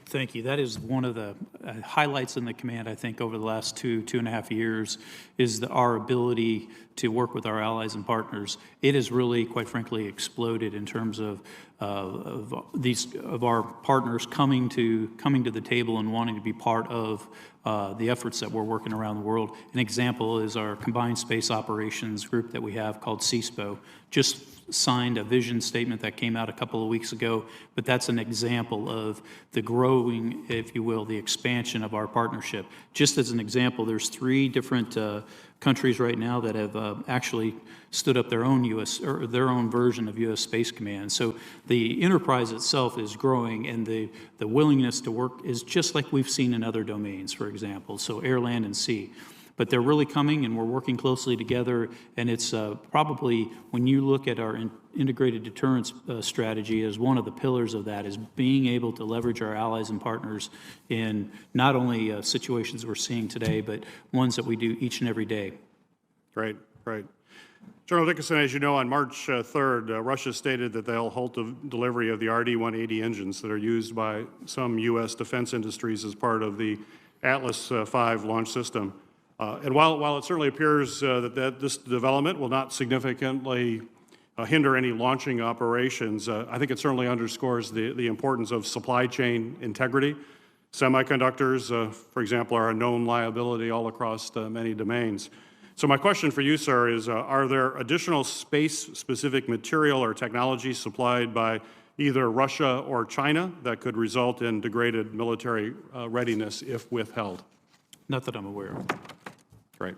G: Thank you. That is one of the highlights in the command, I think, over the last two and a half years, is our ability to work with our allies and partners. It has really, quite frankly, exploded in terms of our partners coming to the table and wanting to be part of the efforts that we're working around the world. An example is our Combined Space Operations group that we have called CSPO. Just signed a vision statement that came out a couple of weeks ago, but that's an example of the growing, if you will, the expansion of our partnership. Just as an example, there's 3 different countries right now that have actually stood up their own their own version of U.S. Space Command. So the enterprise itself is growing, and the willingness to work is just like we've seen in other domains, for example, so air, land, and sea. But they're really coming, and we're working closely together, and it's probably, when you look at our integrated deterrence strategy, as one of the pillars of that is being able to leverage our allies and partners in not only situations we're seeing today, but ones that we do each and every day.
L: Great. General Dickinson, as you know, on March 3rd, Russia stated that they'll halt the delivery of the RD-180 engines that are used by some U.S. defense industries as part of the Atlas V launch system. And while it certainly appears that this development will not significantly hinder any launching operations, I think it certainly underscores the importance of supply chain integrity. Semiconductors, for example, are a known liability all across many domains. So my question for you, sir, is are there additional space-specific material or technology supplied by either Russia or China that could result in degraded military readiness if withheld?
G: Not that I'm aware of.
L: Great.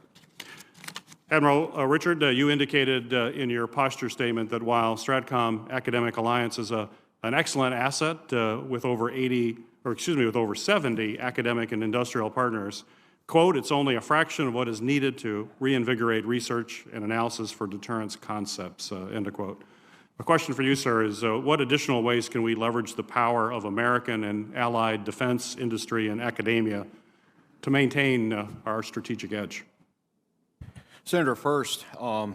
L: Admiral Richard, you indicated in your posture statement that while Stratcom Academic Alliance is an excellent asset with over 70 academic and industrial partners, quote, it's only a fraction of what is needed to reinvigorate research and analysis for deterrence concepts, end of quote. A question for you, sir, is what additional ways can we leverage the power of American and allied defense industry and academia to maintain our strategic edge?
C: Senator, first,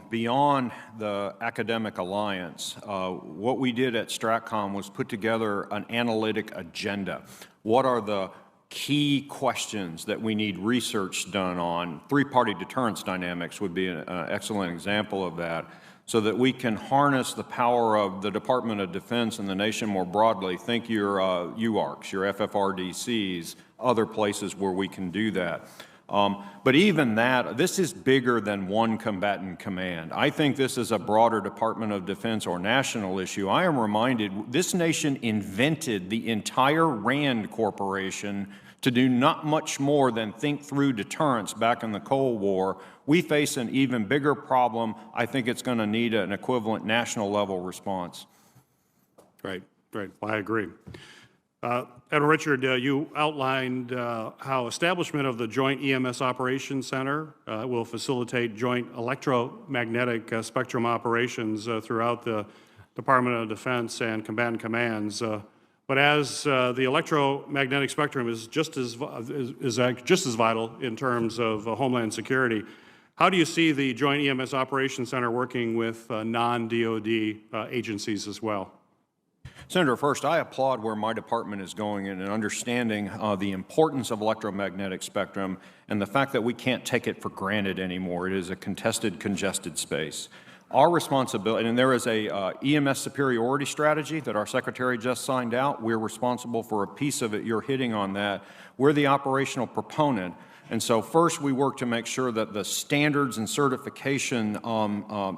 C: beyond the academic alliance, what we did at Stratcom was put together an analytic agenda. What are the key questions that we need research done on? Three-party deterrence dynamics would be an excellent example of that, so that we can harness the power of the Department of Defense and the nation more broadly. Think your UARCs, your FFRDCs, other places where we can do that. But even that, this is bigger than one combatant command. I think this is a broader Department of Defense or national issue. I am reminded this nation invented the entire RAND Corporation to do not much more than think through deterrence back in the Cold War. We face an even bigger problem. I think it's going to need an equivalent national level response.
L: Right. Well, I agree. Admiral Richard, you outlined how establishment of the Joint EMS Operations Center will facilitate joint electromagnetic spectrum operations throughout the Department of Defense and combatant commands. But as the electromagnetic spectrum is just as vital in terms of homeland security, how do you see the Joint EMS Operations Center working with non-DoD agencies as well?
C: Senator, first, I applaud where my department is going in understanding the importance of electromagnetic spectrum and the fact that we can't take it for granted anymore. It is a contested, congested space. Our responsibility, and there is a EMS superiority strategy that our Secretary just signed out. We're responsible for a piece of it. You're hitting on that. We're the operational proponent. And so first we work to make sure that the standards and certification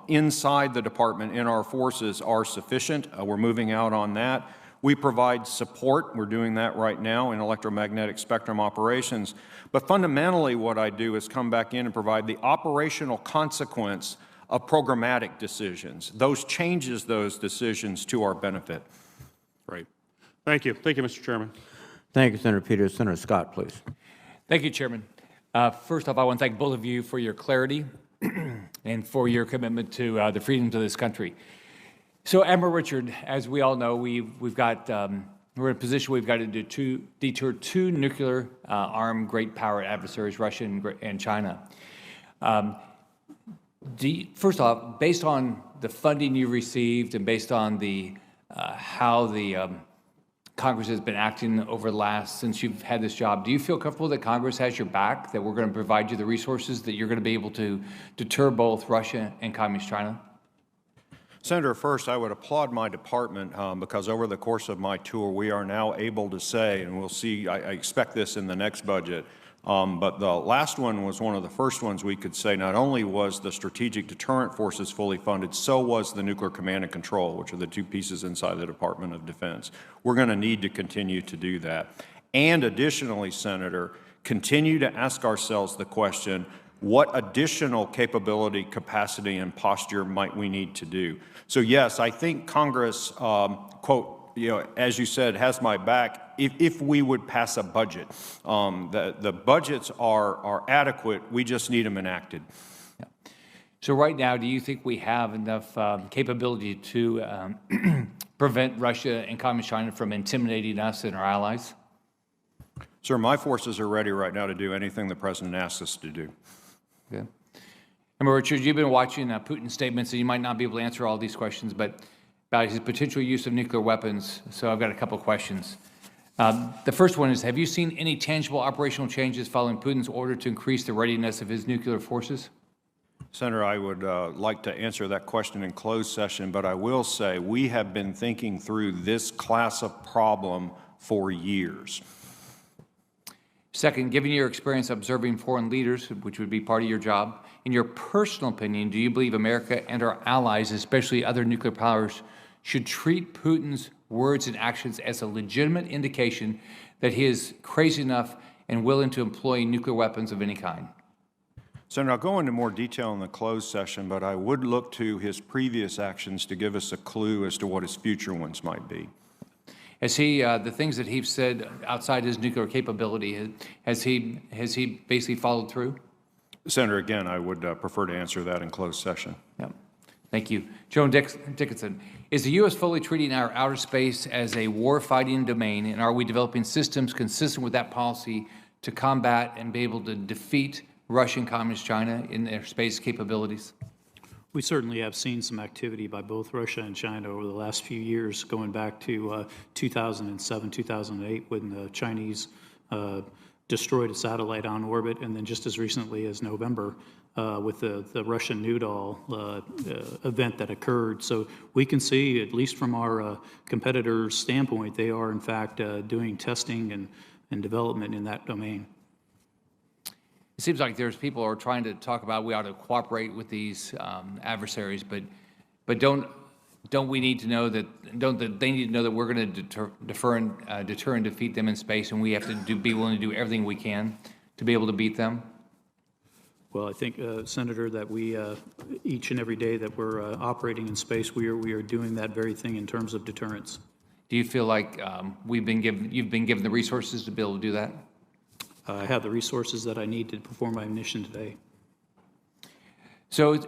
C: inside the department in our forces are sufficient. We're moving out on that. We provide support. We're doing that right now in electromagnetic spectrum operations. But fundamentally what I do is come back in and provide the operational consequence of programmatic decisions. Those changes those decisions to our benefit.
L: Right. Thank you. Thank you, Mr. Chairman.
A: Thank you, Senator Peters. Senator Scott, please.
M: Thank you, Chairman. First off, I want to thank both of you for your clarity and for your commitment to the freedoms of this country. So, Admiral Richard, as we all know, we're in a position where we've got to deter two nuclear armed great power adversaries, Russia and China. First off, based on the funding you received and based on how the Congress has been acting over the since you've had this job, do you feel comfortable that Congress has your back, that we're going to provide you the resources that you're going to be able to deter both Russia and Communist China?
C: Senator, first, I would applaud my department because over the course of my tour, we are now able to say, and we'll see, I expect this in the next budget, but the last one was one of the first ones we could say not only was the strategic deterrent forces fully funded, so was the nuclear command and control, which are the two pieces inside the Department of Defense. We're going to need to continue to do that. And additionally, Senator, continue to ask ourselves the question, what additional capability, capacity, and posture might we need to do? So yes, I think Congress, quote, as you said, has my back if we would pass a budget. The budgets are adequate. We just need them enacted.
M: Yeah. So right now, do you think we have enough capability to prevent Russia and Communist China from intimidating us and our allies?
C: Sir, my forces are ready right now to do anything the President asks us to do.
M: Okay. And Richard, you've been watching Putin's statements, and you might not be able to answer all these questions, but about his potential use of nuclear weapons. So I've got a couple of questions. The first one is, have you seen any tangible operational changes following Putin's order to increase the readiness of his nuclear forces?
C: Senator, I would like to answer that question in closed session, but I will say we have been thinking through this class of problem for years.
M: Second, given your experience observing foreign leaders, which would be part of your job, in your personal opinion, do you believe America and our allies, especially other nuclear powers, should treat Putin's words and actions as a legitimate indication that he is crazy enough and willing to employ nuclear weapons of any kind?
C: Senator, I'll go into more detail in the closed session, but I would look to his previous actions to give us a clue as to what his future ones might be.
M: Has he, the things that he's said outside his nuclear capability, has he basically followed through?
C: Senator, again, I would prefer to answer that in closed session.
M: Yeah. Thank you. General Dickinson, is the U.S. fully treating our outer space as a war-fighting domain, and are we developing systems consistent with that policy to combat and be able to defeat Russia and Communist China in their space capabilities?
G: We certainly have seen some activity by both Russia and China over the last few years, going back to 2007, 2008, when the Chinese destroyed a satellite on orbit, and then just as recently as November with the Russian Noodle event that occurred. So we can see, at least from our competitors' standpoint, they are in fact doing testing and development in that domain.
M: It seems like there's people who are trying to talk about we ought to cooperate with these adversaries, but don't we need to know that they need to know that we're going to deter and defeat them in space, and we have to be willing to do everything we can to be able to beat them?
G: Well, I think, Senator, that we each and every day that we're operating in space, we are doing that very thing in terms of deterrence.
M: Do you feel like you've been given the resources to be able to do that?
G: I have the resources that I need to perform my mission today.
M: So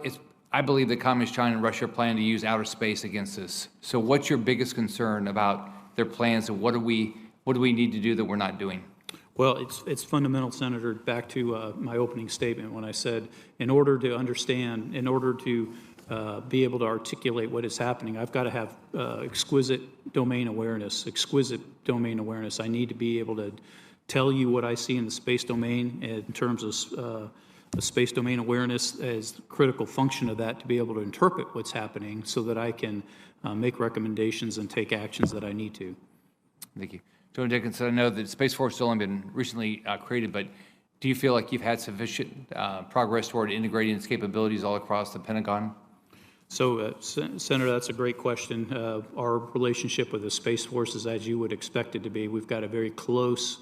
M: I believe that Communist China and Russia plan to use outer space against us. So what's your biggest concern about their plans, and what do we need to do that we're not doing?
G: Well, it's fundamental, Senator, back to my opening statement when I said, in order to understand, in order to be able to articulate what is happening, I've got to have exquisite domain awareness. I need to be able to tell you what I see in the space domain in terms of the space domain awareness as the critical function of that, to be able to interpret what's happening so that I can make recommendations and take actions that I need to.
M: Thank you. General Dickinson, I know that Space Force has only been recently created, but do you feel like you've had sufficient progress toward integrating its capabilities all across the Pentagon?
G: So, Senator, that's a great question. Our relationship with the Space Force is as you would expect it to be. We've got a very close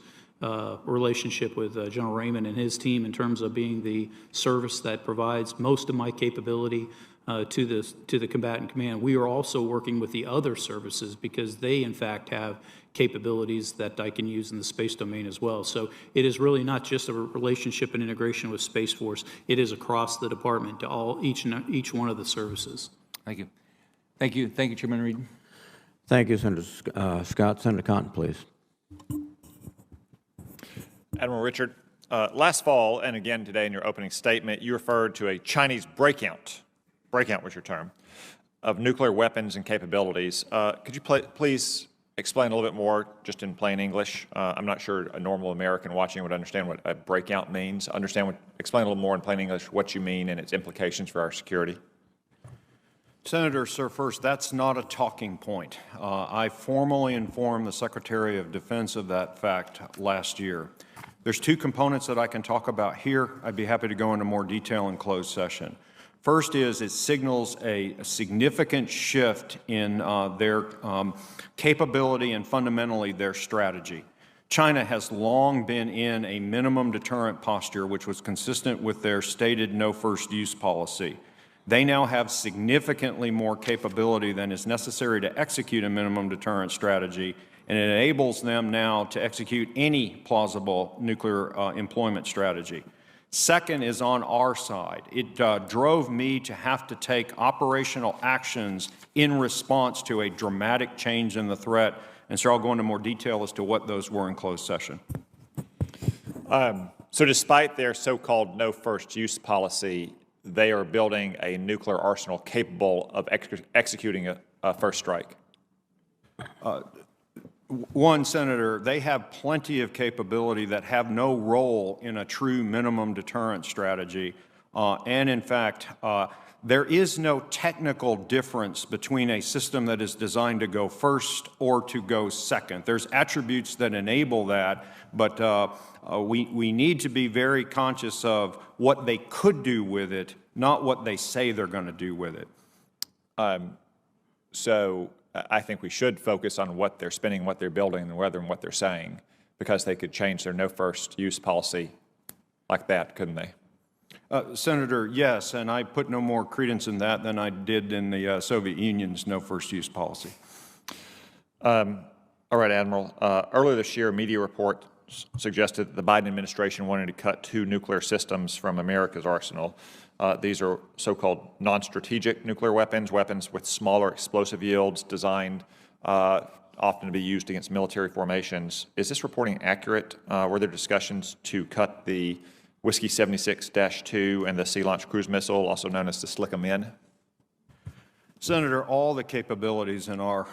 G: relationship with General Raymond and his team in terms of being the service that provides most of my capability to the combatant command. We are also working with the other services because they, in fact, have capabilities that I can use in the space domain as well. So it is really not just a relationship and integration with Space Force. It is across the department to each one of the services.
M: Thank you. Thank you. Thank you, Chairman Reed.
A: Thank you, Senator Scott. Senator Cotton, please.
N: Admiral Richard, last fall and again today in your opening statement, you referred to a Chinese breakout was your term, of nuclear weapons and capabilities. Could you please explain a little bit more, just in plain English? I'm not sure a normal American watching would understand what a breakout means. Explain a little more in plain English what you mean and its implications for our security.
C: Senator, sir, first, that's not a talking point. I formally informed the Secretary of Defense of that fact last year. There's two components that I can talk about here. I'd be happy to go into more detail in closed session. First is it signals a significant shift in their capability and fundamentally their strategy. China has long been in a minimum deterrent posture, which was consistent with their stated no first use policy. They now have significantly more capability than is necessary to execute a minimum deterrent strategy, and it enables them now to execute any plausible nuclear employment strategy. Second is on our side. It drove me to have to take operational actions in response to a dramatic change in the threat, and so I'll go into more detail as to what those were in closed session.
N: So despite their so-called no first use policy, they are building a nuclear arsenal capable of executing a first strike? One, Senator, they have plenty of capability that have no role in a true minimum deterrent strategy. And in fact, there is no technical difference between a system that is designed to go first or to go second. There's attributes that enable that, but we need to be very conscious of what they could do with it, not what they say they're going to do with it. So I think we should focus on what they're spending, what they're building, and whether and what they're saying, because they could change their no first use policy like that, couldn't they?
C: Senator, yes, and I put no more credence in that than I did in the Soviet Union's no first use policy.
N: All right, Admiral. Earlier this year, media reports suggested that the Biden administration wanted to cut 2 nuclear systems from America's arsenal. These are so-called non-strategic nuclear weapons, weapons with smaller explosive yields designed often to be used against military formations. Is this reporting accurate? Were there discussions to cut the Whiskey 76-2 and the Sea Launch Cruise Missile, also known as the Slick-'em-In?
C: Senator, all the capabilities in our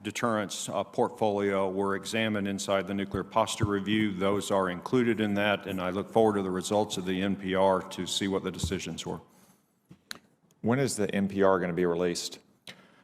C: deterrence portfolio were examined inside the Nuclear Posture Review. Those are included in that, and I look forward to the results of the NPR to see what the decisions were.
N: When is the NPR going to be released?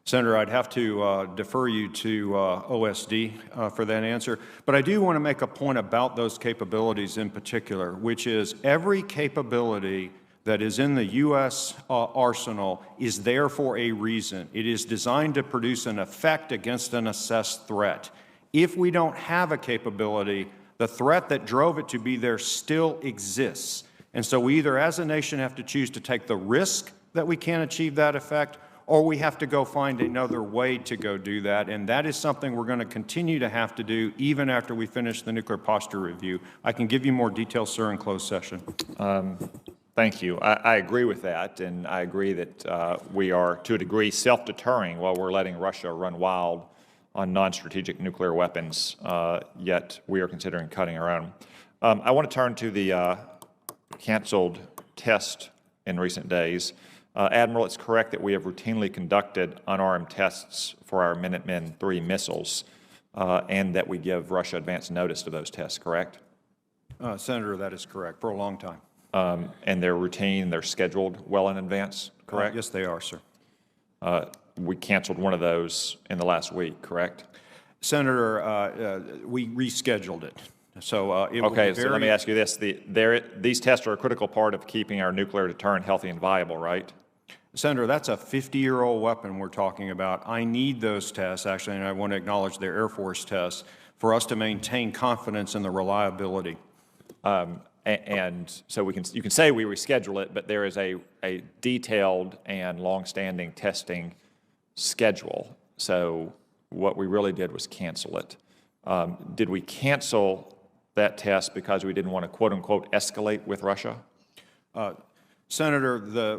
C: Senator, I'd have to defer you to OSD for that answer, but I do want to make a point about those capabilities in particular, which is every capability that is in the U.S. arsenal is there for a reason. It is designed to produce an effect against an assessed threat. If we don't have a capability, the threat that drove it to be there still exists. And so we either as a nation have to choose to take the risk that we can't achieve that effect, or we have to go find another way to go do that. And that is something we're going to continue to have to do even after we finish the nuclear posture review. I can give you more details, sir, in closed session.
N: Thank you. I agree with that, and I agree that we are, to a degree, self-deterring while we're letting Russia run wild on non-strategic nuclear weapons, yet we are considering cutting our own. I want to turn to the canceled test in recent days. Admiral, it's correct that we have routinely conducted unarmed tests for our Minuteman III missiles, and that we give Russia advance notice to those tests, correct?
C: Senator, that is correct, for a long time.
N: And they're routine, they're scheduled well in advance, correct?
C: Yes, they are, sir.
N: We canceled one of those in the last week, correct?
C: Senator, we rescheduled it. So it will
N: Okay,
C: be
N: so let me ask you this. These tests are a critical part of keeping our nuclear deterrent healthy and viable, right?
C: Senator, that's a 50-year-old weapon we're talking about. I need those tests, actually, and I want to acknowledge their Air Force tests, for us to maintain confidence in the reliability.
N: And so you can say we reschedule it, but there is a detailed and long-standing testing schedule. So what we really did was cancel it. Did we cancel that test because we didn't want to, quote-unquote, escalate with Russia?
C: Senator,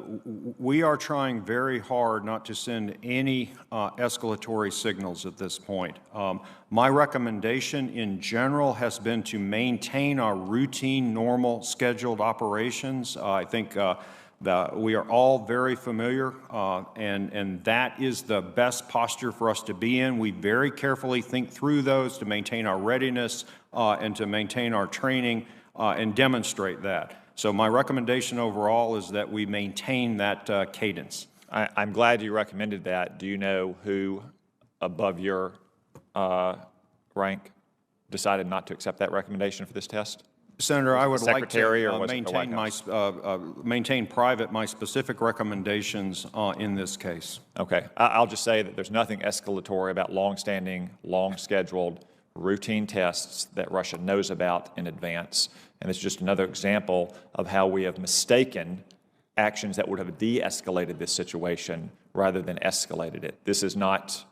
C: we are trying very hard not to send any escalatory signals at this point. My recommendation in general has been to maintain our routine, normal, scheduled operations. I think that we are all very familiar, and that is the best posture for us to be in. We very carefully think through those to maintain our readiness and to maintain our training and demonstrate that. So my recommendation overall is that we maintain that cadence.
N: I'm glad you recommended that. Do you know who above your rank decided not to accept that recommendation for this test?
C: Senator, I would like
N: Secretary, or
C: to
N: was it the White House?
C: maintain private my specific recommendations in this case.
N: Okay. I'll just say that there's nothing escalatory about long-standing, long-scheduled, routine tests that Russia knows about in advance. And it's just another example of how we have mistaken actions that would have de-escalated this situation rather than escalated it. This is not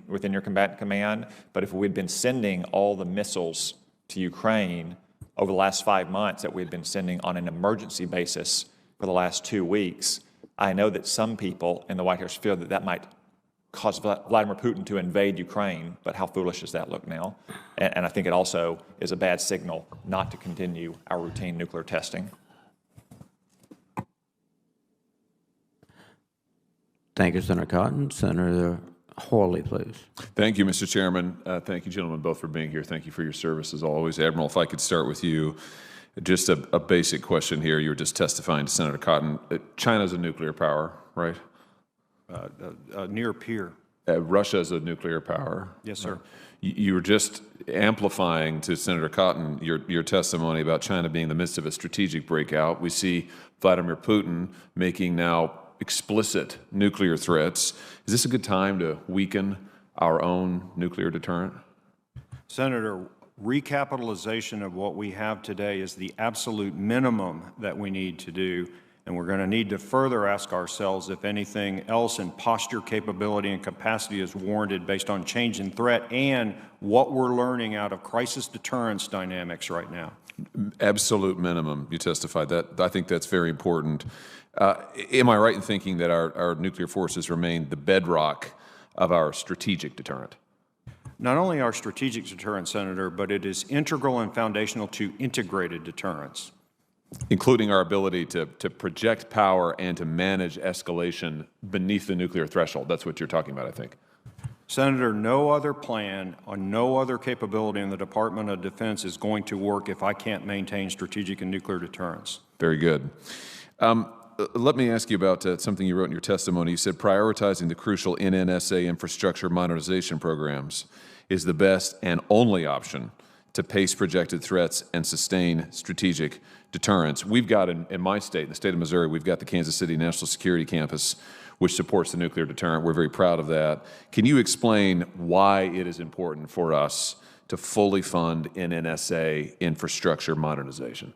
N: within your combatant command, but if we'd been sending all the missiles to Ukraine over the last 5 months that we've been sending on an emergency basis for the last 2 weeks, I know that some people in the White House feel that that might cause Vladimir Putin to invade Ukraine, but how foolish does that look now? And I think it also is a bad signal not to continue our routine nuclear testing.
A: Thank you, Senator Cotton. Senator Hawley, please.
O: Thank you, Mr. Chairman. Thank you, gentlemen, both for being here. Thank you for your service, as always. Admiral, if I could start with you. Just a basic question here. You were just testifying to Senator Cotton. China's a nuclear power, right?
C: Near peer.
O: Russia is a nuclear power.
C: Yes, sir.
O: You were just amplifying to Senator Cotton your testimony about China being in the midst of a strategic breakout. We see Vladimir Putin making now explicit nuclear threats. Is this a good time to weaken our own nuclear deterrent?
C: Senator, recapitalization of what we have today is the absolute minimum that we need to do. And we're going to need to further ask ourselves if anything else in posture, capability, and capacity is warranted based on change in threat and what we're learning out of crisis deterrence dynamics right now.
O: Absolute minimum, you testified. I think that's very important. Am I right in thinking that our nuclear forces remain the bedrock of our strategic deterrent?
C: Not only our strategic deterrent, Senator, but it is integral and foundational to integrated deterrence.
O: Including our ability to project power and to manage escalation beneath the nuclear threshold. That's what you're talking about, I think.
C: Senator, no other plan or no other capability in the Department of Defense is going to work if I can't maintain strategic and nuclear deterrence.
O: Very good. Let me ask you about something you wrote in your testimony. You said prioritizing the crucial NNSA infrastructure modernization programs is the best and only option to pace projected threats and sustain strategic deterrence. We've got in my state, in the state of Missouri, we've got the Kansas City National Security Campus, which supports the nuclear deterrent. We're very proud of that. Can you explain why it is important for us to fully fund NNSA infrastructure modernization?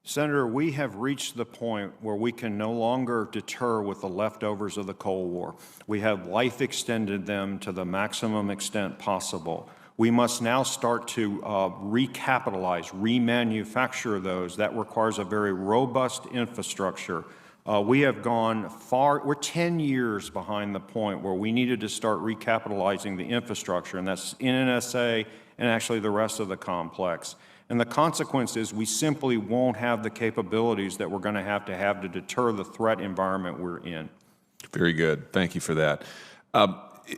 C: Senator, we have reached the point where we can no longer deter with the leftovers of the Cold War. We have life extended them to the maximum extent possible. We must now start to recapitalize, remanufacture those. That requires a very robust infrastructure. We have gone far, we're 10 years behind the point where we needed to start recapitalizing the infrastructure, and that's NNSA and actually the rest of the complex. And the consequence is we simply won't have the capabilities that we're going to have to deter the threat environment we're in.
O: Very good. Thank you for that.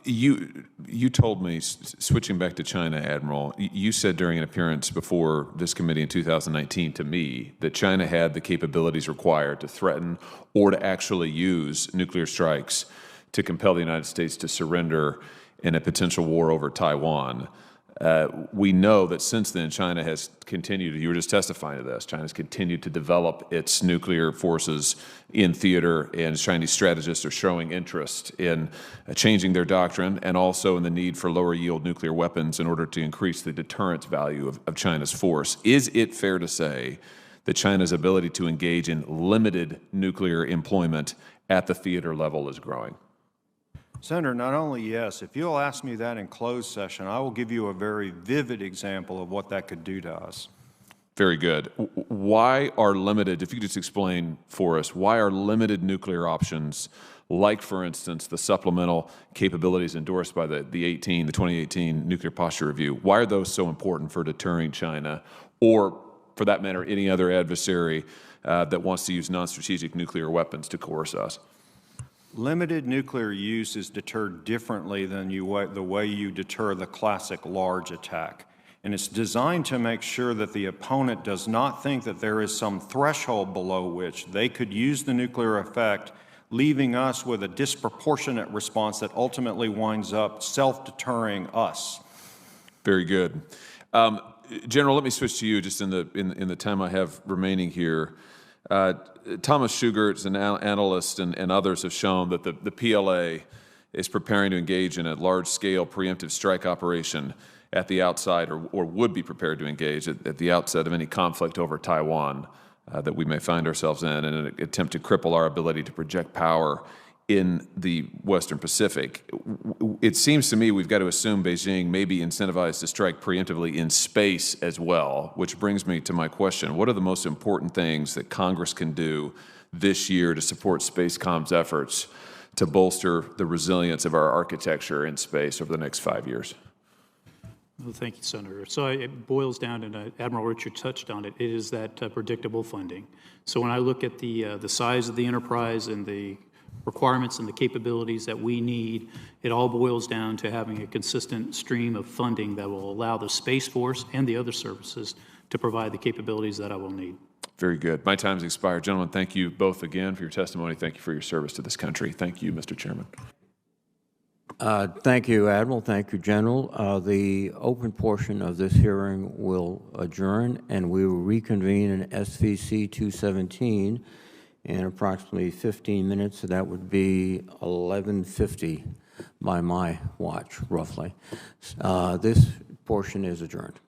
O: You told me, switching back to China, Admiral, you said during an appearance before this committee in 2019 to me that China had the capabilities required to threaten or to actually use nuclear strikes to compel the United States to surrender in a potential war over Taiwan. We know that since then, China has continued, you were just testifying to this, China's continued to develop its nuclear forces in theater, and Chinese strategists are showing interest in changing their doctrine and also in the need for lower yield nuclear weapons in order to increase the deterrence value of China's force. Is it fair to say that China's ability to engage in limited nuclear employment at the theater level is growing?
C: Senator, not only yes, if you'll ask me that in closed session, I will give you a very vivid example of what that could do to us.
O: Very good. Why are limited, if you could just explain for us, why are limited nuclear options, like, for instance, the supplemental capabilities endorsed by the 2018 Nuclear Posture Review, why are those so important for deterring China, or, for that matter, any other adversary that wants to use non-strategic nuclear weapons to coerce us?
C: Limited nuclear use is deterred differently than the way you deter the classic large attack. And it's designed to make sure that the opponent does not think that there is some threshold below which they could use the nuclear effect, leaving us with a disproportionate response that ultimately winds up self-deterring us.
O: Very good. General, let me switch to you just in the time I have remaining here. Thomas Schugert's an analyst and others have shown that the PLA is preparing to engage in a large-scale preemptive strike operation at the outside, or would be prepared to engage at the outset of any conflict over Taiwan that we may find ourselves in an attempt to cripple our ability to project power in the Western Pacific. It seems to me we've got to assume Beijing may be incentivized to strike preemptively in space as well, which brings me to my question. What are the most important things that Congress can do this year to support Spacecom's efforts to bolster the resilience of our architecture in space over the next 5 years?
G: Well, thank you, Senator. So it boils down, and Admiral Richard touched on it, it is that predictable funding. So when I look at the size of the enterprise and the requirements and the capabilities that we need, it all boils down to having a consistent stream of funding that will allow the Space Force and the other services to provide the capabilities that I will need.
O: Very good. My time's expired. Gentlemen, thank you both again for your testimony. Thank you for your service to this country. Thank you, Mr. Chairman.
A: Thank you, Admiral. Thank you, General. The open portion of this hearing will adjourn, and we will reconvene in SVC 217 in approximately 15 minutes. So that would be 11:50 by my watch, roughly. This portion is adjourned.